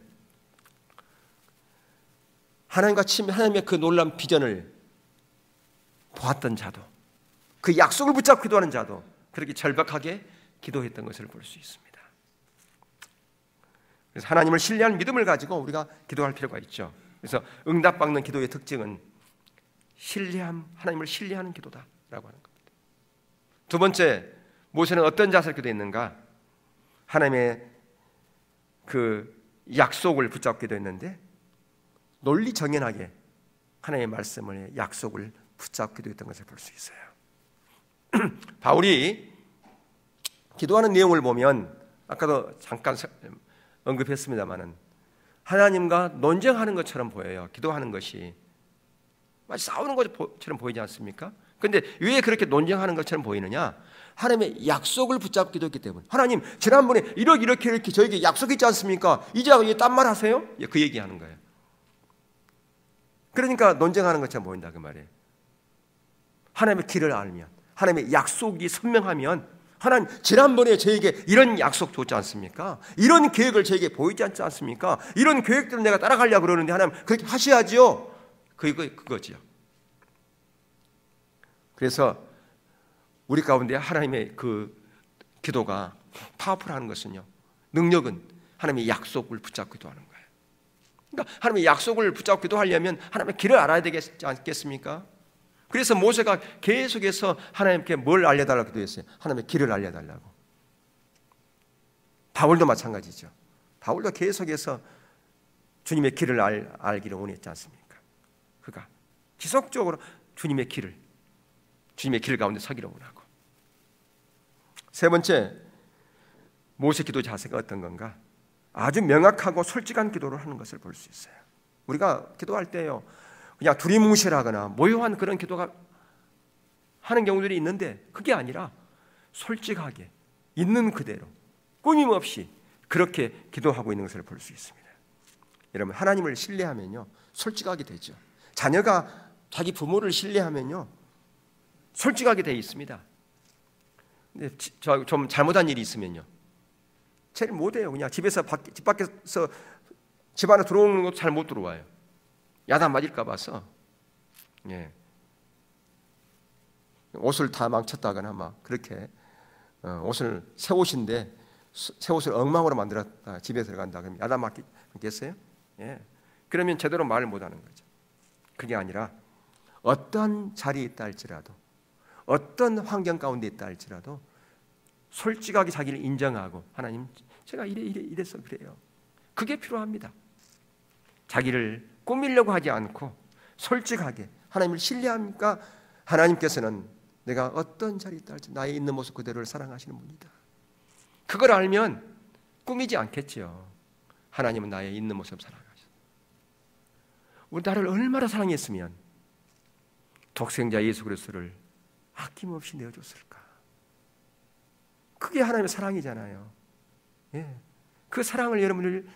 하나님의 그 놀라운 비전을 보았던 자도, 그 약속을 붙잡고 기도하는 자도 그렇게 절박하게 기도했던 것을 볼 수 있습니다. 그래서 하나님을 신뢰하는 믿음을 가지고 우리가 기도할 필요가 있죠. 그래서 응답받는 기도의 특징은 하나님을 신뢰하는 기도다라고 하는 겁니다. 두 번째, 모세는 어떤 자세로 기도했는가? 하나님의 그 약속을 붙잡고 기도했는데 논리정연하게 하나님의 말씀을, 약속을 붙잡고 기도했던 것을 볼 수 있어요. 바울이 기도하는 내용을 보면 아까도 잠깐 언급했습니다마는 하나님과 논쟁하는 것처럼 보여요. 기도하는 것이 마치 싸우는 것처럼 보이지 않습니까? 그런데 왜 그렇게 논쟁하는 것처럼 보이느냐? 하나님의 약속을 붙잡고 기도했기 때문에. 하나님, 지난번에 이렇게 저에게 약속했지 않습니까? 이제 왜 딴 말 하세요? 그 얘기하는 거예요. 그러니까 논쟁하는 것처럼 보인다 그 말이에요. 하나님의 길을 알면, 하나님의 약속이 선명하면, 하나님 지난번에 저에게 이런 약속 줬지 않습니까? 이런 계획을 저에게 보이지 않지 않습니까? 이런 계획들을 내가 따라가려고 그러는데 하나님 그렇게 하셔야지요. 그거지요. 그래서 우리 가운데 하나님의 그 기도가 파워풀한 것은요, 능력은 하나님의 약속을 붙잡고 기도하는 거예요. 그러니까 하나님의 약속을 붙잡고 기도하려면 하나님의 길을 알아야 되지 않겠습니까? 그래서 모세가 계속해서 하나님께 뭘 알려달라고 기도했어요? 하나님의 길을 알려달라고. 바울도 마찬가지죠. 바울도 계속해서 주님의 길을 알기를 원했지 않습니까? 그가 지속적으로 주님의 길 가운데 서기를 원하고. 세 번째, 모세 기도 자세가 어떤 건가? 아주 명확하고 솔직한 기도를 하는 것을 볼 수 있어요. 우리가 기도할 때요, 그냥 두리뭉실하거나 모요한 그런 기도가 하는 경우들이 있는데, 그게 아니라 솔직하게 있는 그대로 꾸밈없이 그렇게 기도하고 있는 것을 볼 수 있습니다. 여러분, 하나님을 신뢰하면요 솔직하게 되죠. 자녀가 자기 부모를 신뢰하면요 솔직하게 되어 있습니다. 근데 좀 잘못한 일이 있으면요 제일 못해요. 그냥 집 밖에서 집 안에 들어오는 것도 잘 못 들어와요. 야단 맞을까 봐서. 예. 옷을 다 망쳤다거나 막 그렇게 옷을 새 옷인데 새 옷을 엉망으로 만들었다 집에 들어간다 그러면 야단 맞겠어요? 예. 그러면 제대로 말을 못하는 거죠. 그게 아니라 어떤 자리에 있다 할지라도, 어떤 환경 가운데 있다 할지라도 솔직하게 자기를 인정하고, 하나님 제가 이래서 그래요. 그게 필요합니다. 자기를 꾸미려고 하지 않고 솔직하게 하나님을 신뢰합니까? 하나님께서는 내가 어떤 자리에 있다 할지 나의 있는 모습 그대로를 사랑하시는 분이다. 그걸 알면 꾸미지 않겠죠. 하나님은 나의 있는 모습 사랑하시다. 우리 나를 얼마나 사랑했으면 독생자 예수 그리스도를 아낌없이 내어줬을까. 그게 하나님의 사랑이잖아요. 예. 그 사랑을 여러분들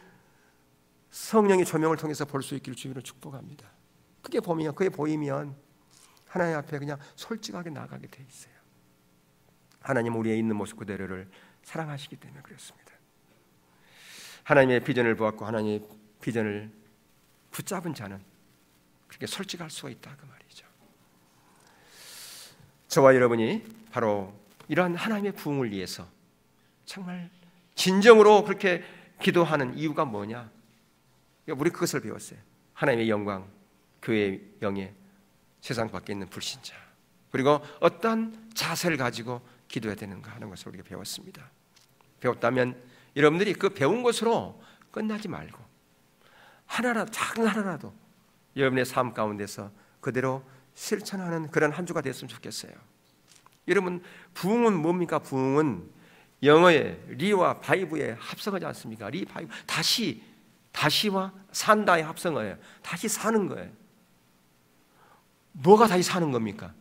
성령의 조명을 통해서 볼 수 있기를 주님으로 축복합니다. 그게 보이면 하나님 앞에 그냥 솔직하게 나가게 돼 있어요. 하나님 우리의 있는 모습 그대로를 사랑하시기 때문에 그렇습니다. 하나님의 비전을 보았고 하나님의 비전을 붙잡은 자는 그렇게 솔직할 수가 있다 그 말이죠. 저와 여러분이 바로 이러한 하나님의 부흥을 위해서 정말 진정으로 그렇게 기도하는 이유가 뭐냐? 우리 그것을 배웠어요. 하나님의 영광, 교회의 영예, 세상 밖에 있는 불신자, 그리고 어떤 자세를 가지고 기도해야 되는가 하는 것을 우리가 배웠습니다. 배웠다면 여러분들이 그 배운 것으로 끝나지 말고 하나라도, 작은 하나라도 여러분의 삶 가운데서 그대로 실천하는 그런 한 주가 됐으면 좋겠어요. 여러분, 부흥은 뭡니까? 부흥은 영어의 리와 바이브의 합성하지 않습니까? 리, 바이브, 다시와 산다의 합성어예요. 다시 사는 거예요. 뭐가 다시 사는 겁니까?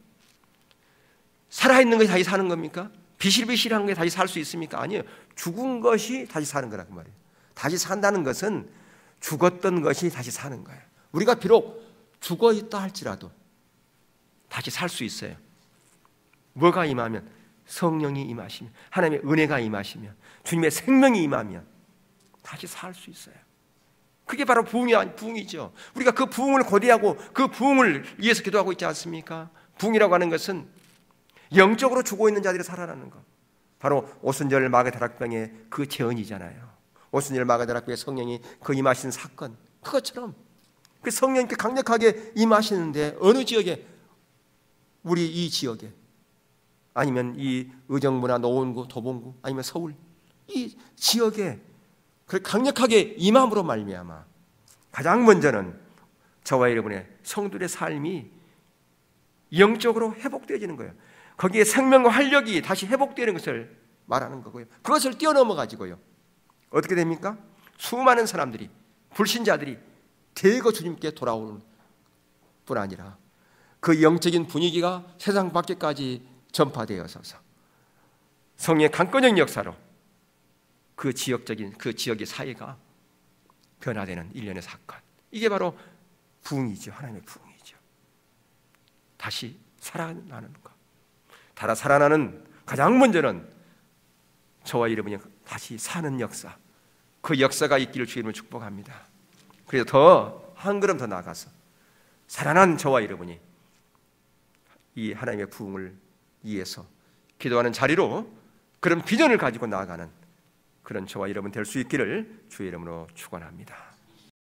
살아있는 것이 다시 사는 겁니까? 비실비실한 게 다시 살 수 있습니까? 아니에요. 죽은 것이 다시 사는 거라고 말이에요. 다시 산다는 것은 죽었던 것이 다시 사는 거예요. 우리가 비록 죽어 있다 할지라도 다시 살 수 있어요. 뭐가 임하면? 성령이 임하시면, 하나님의 은혜가 임하시면, 주님의 생명이 임하면 다시 살 수 있어요. 그게 바로 부흥이죠. 우리가 그 부흥을 고대하고 그 부흥을 위해서 기도하고 있지 않습니까? 부흥이라고 하는 것은 영적으로 죽어 있는 자들이 살아나는 것. 바로 오순절 마가다락방의 그 재언이잖아요. 오순절 마가다락방의 성령이 그 임하신 사건, 그것처럼 그 성령이 강력하게 임하시는데 어느 지역에, 우리 이 지역에, 아니면 이 의정부나 노원구, 도봉구, 아니면 서울 이 지역에 그 강력하게 임함으로 말미암아 가장 먼저는 저와 여러분의 성도들의 삶이 영적으로 회복되어지는 거예요. 거기에 생명과 활력이 다시 회복되는 것을 말하는 거고요. 그것을 뛰어넘어 가지고요, 어떻게 됩니까? 수많은 사람들이, 불신자들이 대거 주님께 돌아오는 뿐 아니라 그 영적인 분위기가 세상 밖에까지 전파되어서서 성령의 강권적 역사로 그 지역의 사회가 변화되는 일련의 사건, 이게 바로 부흥이죠. 하나님의 부흥이죠. 다시 살아나는 것. 살아나는 가장 먼저는 저와 여러분이 다시 사는 역사, 그 역사가 있기를 주님을 축복합니다. 그래서 더 한 걸음 더 나아가서 살아난 저와 여러분이 이 하나님의 부흥을 위해서 기도하는 자리로 그런 비전을 가지고 나아가는 그런 저와 여러분 될 수 있기를 주의 이름으로 축원합니다.